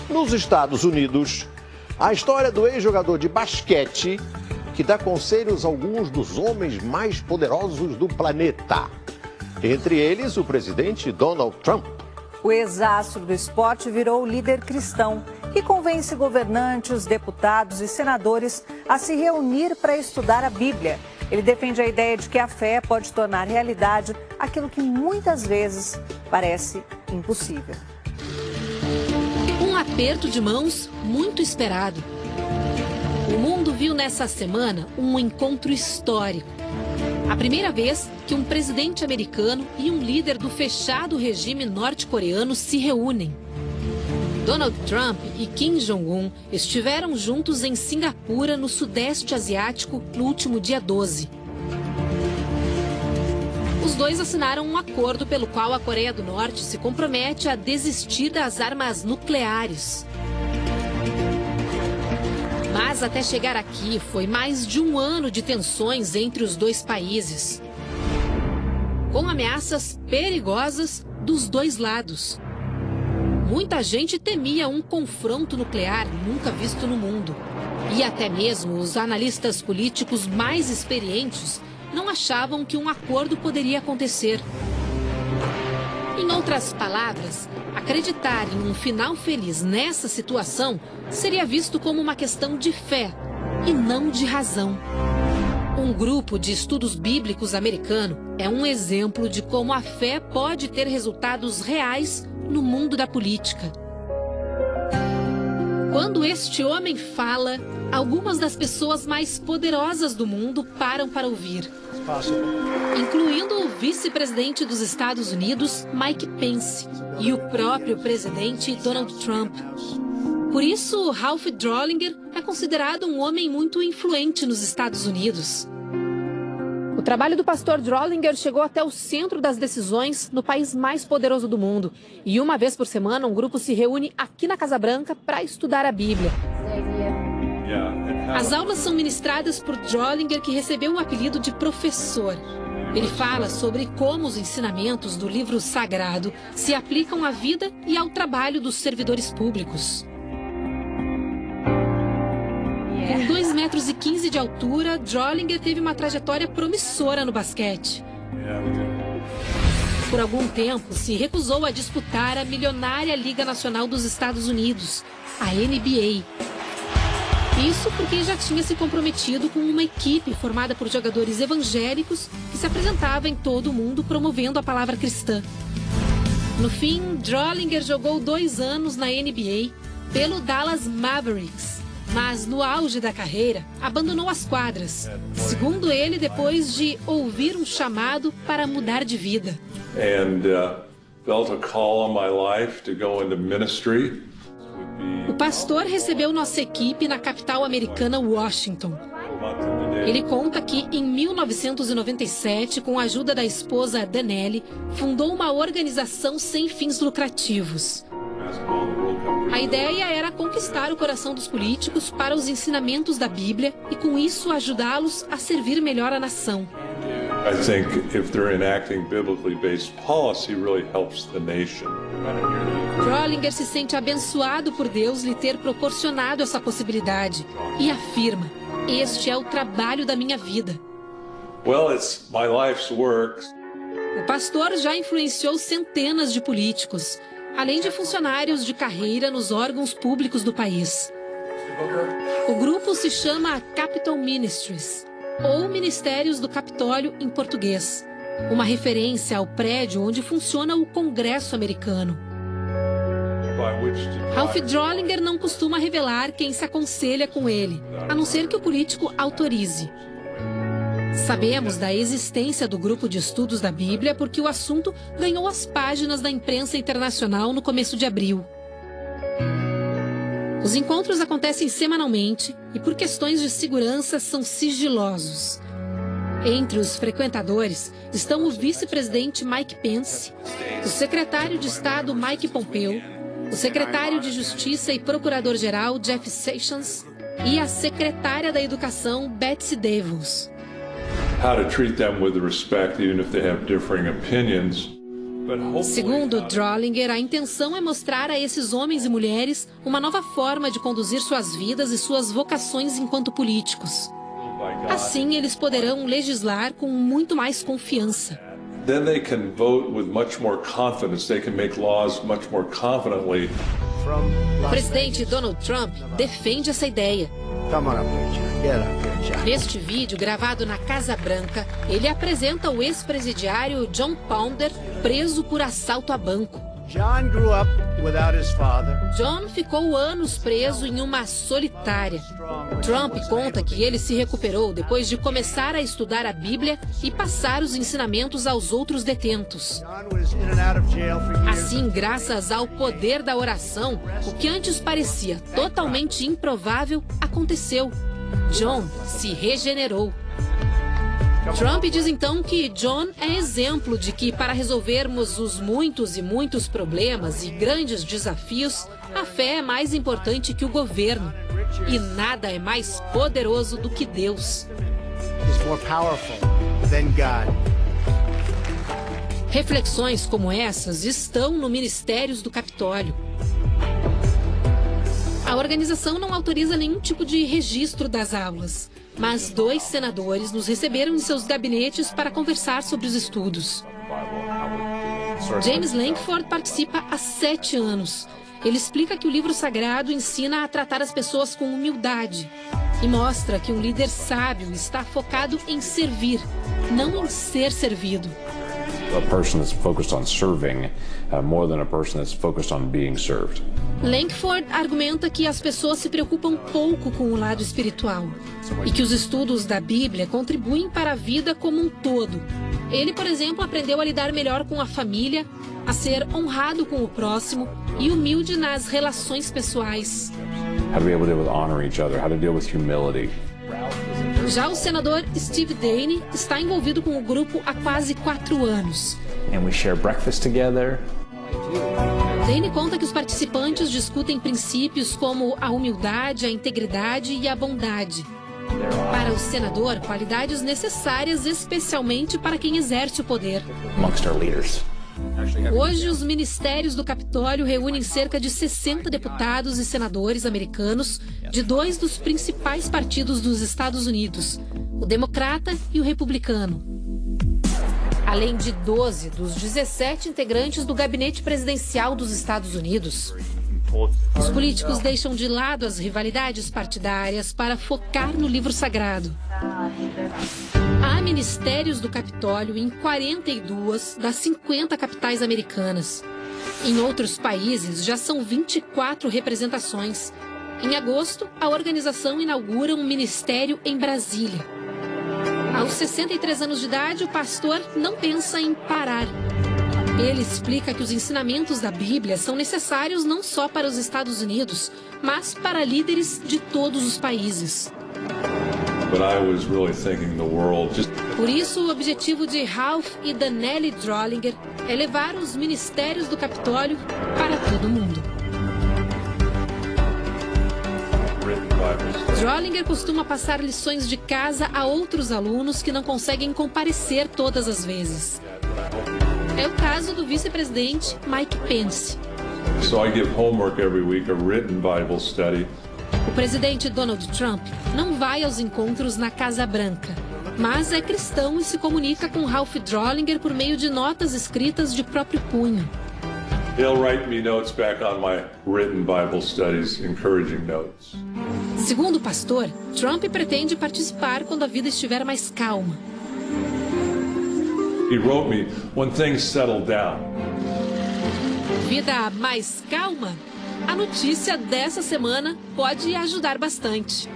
Nos Estados Unidos, a história do ex-jogador de basquete que dá conselhos a alguns dos homens mais poderosos do planeta. Entre eles, o presidente Donald Trump. O ex-astro do esporte virou líder cristão que convence governantes, deputados e senadores a se reunir para estudar a Bíblia. Ele defende a ideia de que a fé pode tornar realidade aquilo que muitas vezes parece impossível. Um aperto de mãos muito esperado. O mundo viu nessa semana um encontro histórico. A primeira vez que um presidente americano e um líder do fechado regime norte-coreano se reúnem. Donald Trump e Kim Jong-un estiveram juntos em Singapura, no Sudeste Asiático, no último dia 12. Os dois assinaram um acordo pelo qual a Coreia do Norte se compromete a desistir das armas nucleares. Mas até chegar aqui foi mais de um ano de tensões entre os dois países, com ameaças perigosas dos dois lados. Muita gente temia um confronto nuclear nunca visto no mundo. E até mesmo os analistas políticos mais experientes não achavam que um acordo poderia acontecer. Em outras palavras, acreditar em um final feliz nessa situação seria visto como uma questão de fé e não de razão. Um grupo de estudos bíblicos americano é um exemplo de como a fé pode ter resultados reais no mundo da política. Quando este homem fala, algumas das pessoas mais poderosas do mundo param para ouvir, incluindo o vice-presidente dos Estados Unidos, Mike Pence, e o próprio presidente Donald Trump. Por isso, Ralph Drollinger é considerado um homem muito influente nos Estados Unidos. O trabalho do pastor Drollinger chegou até o centro das decisões no país mais poderoso do mundo. E uma vez por semana, um grupo se reúne aqui na Casa Branca para estudar a Bíblia. As aulas são ministradas por Drollinger, que recebeu o apelido de professor. Ele fala sobre como os ensinamentos do livro sagrado se aplicam à vida e ao trabalho dos servidores públicos. Com 2,15 metros de altura, Drollinger teve uma trajetória promissora no basquete. Por algum tempo, se recusou a disputar a milionária Liga Nacional dos Estados Unidos, a NBA. Isso porque já tinha se comprometido com uma equipe formada por jogadores evangélicos que se apresentava em todo o mundo promovendo a palavra cristã. No fim, Drollinger jogou 2 anos na NBA pelo Dallas Mavericks. Mas no auge da carreira, abandonou as quadras. Segundo ele, depois de ouvir um chamado para mudar de vida. O pastor recebeu nossa equipe na capital americana, Washington. Ele conta que, em 1997, com a ajuda da esposa Danelle, fundou uma organização sem fins lucrativos. A ideia era conquistar o coração dos políticos para os ensinamentos da Bíblia e, com isso, ajudá-los a servir melhor a nação. Drollinger se sente abençoado por Deus lhe ter proporcionado essa possibilidade e afirma: este é o trabalho da minha vida. O pastor já influenciou centenas de políticos, além de funcionários de carreira nos órgãos públicos do país. O grupo se chama Capitol Ministries, ou Ministérios do Capitólio em português, uma referência ao prédio onde funciona o Congresso americano. Ralph Drollinger não costuma revelar quem se aconselha com ele, a não ser que o político autorize. Sabemos da existência do grupo de estudos da Bíblia porque o assunto ganhou as páginas da imprensa internacional no começo de abril. Os encontros acontecem semanalmente e, por questões de segurança, são sigilosos. Entre os frequentadores estão o vice-presidente Mike Pence, o secretário de Estado Mike Pompeo, o secretário de Justiça e procurador-geral Jeff Sessions e a secretária da Educação Betsy DeVos. How to treat them with respect, even if they have differing opinions, Segundo Drollinger, a intenção é mostrar a esses homens e mulheres uma nova forma de conduzir suas vidas e suas vocações enquanto políticos. Assim, eles poderão legislar com muito mais confiança. Then they can vote with much more confidence. They can make laws much more confidently. O presidente Donald Trump defende essa ideia. Neste vídeo, gravado na Casa Branca, ele apresenta o ex-presidiário John Pounder, preso por assalto a banco. John ficou anos preso em uma solitária. Trump conta que ele se recuperou depois de começar a estudar a Bíblia e passar os ensinamentos aos outros detentos. Assim, graças ao poder da oração, o que antes parecia totalmente improvável aconteceu. John se regenerou. Trump diz então que John é exemplo de que, para resolvermos os muitos e muitos problemas e grandes desafios, a fé é mais importante que o governo. E nada é mais poderoso do que Deus. Reflexões como essas estão no Ministérios do Capitólio. A organização não autoriza nenhum tipo de registro das aulas, mas 2 senadores nos receberam em seus gabinetes para conversar sobre os estudos. James Lankford participa há 7 anos. Ele explica que o livro sagrado ensina a tratar as pessoas com humildade e mostra que um líder sábio está focado em servir, não em ser servido. A person that's focused on serving more than a person that's focused on being served. Lankford argumenta que as pessoas se preocupam pouco com o lado espiritual e que os estudos da Bíblia contribuem para a vida como um todo. Ele, por exemplo, aprendeu a lidar melhor com a família, a ser honrado com o próximo e humilde nas relações pessoais. How to be able to deal with honor each other, how to deal with humility. Já o senador Steve Daine está envolvido com o grupo há quase 4 anos. And we share breakfast together. Daine conta que os participantes discutem princípios como a humildade, a integridade e a bondade. Para o senador, qualidades necessárias especialmente para quem exerce o poder. Amongst our leaders. Hoje, os ministérios do Capitólio reúnem cerca de 60 deputados e senadores americanos de 2 dos principais partidos dos Estados Unidos, o Democrata e o Republicano. Além de 12 dos 17 integrantes do gabinete presidencial dos Estados Unidos. Os políticos deixam de lado as rivalidades partidárias para focar no livro sagrado. Há ministérios do Capitólio em 42 das 50 capitais americanas. Em outros países, já são 24 representações. Em agosto, a organização inaugura um ministério em Brasília. Aos 63 anos de idade, o pastor não pensa em parar. Ele explica que os ensinamentos da Bíblia são necessários não só para os Estados Unidos, mas para líderes de todos os países. Por isso, o objetivo de Ralph e Danelli Drollinger é levar os ministérios do Capitólio para todo mundo. Drollinger costuma passar lições de casa a outros alunos que não conseguem comparecer todas as vezes. É o caso do vice-presidente Mike Pence. O presidente Donald Trump não vai aos encontros na Casa Branca, mas é cristão e se comunica com Ralph Drollinger por meio de notas escritas de próprio punho. Segundo o pastor, Trump pretende participar quando a vida estiver mais calma. Vida mais calma? A notícia dessa semana pode ajudar bastante.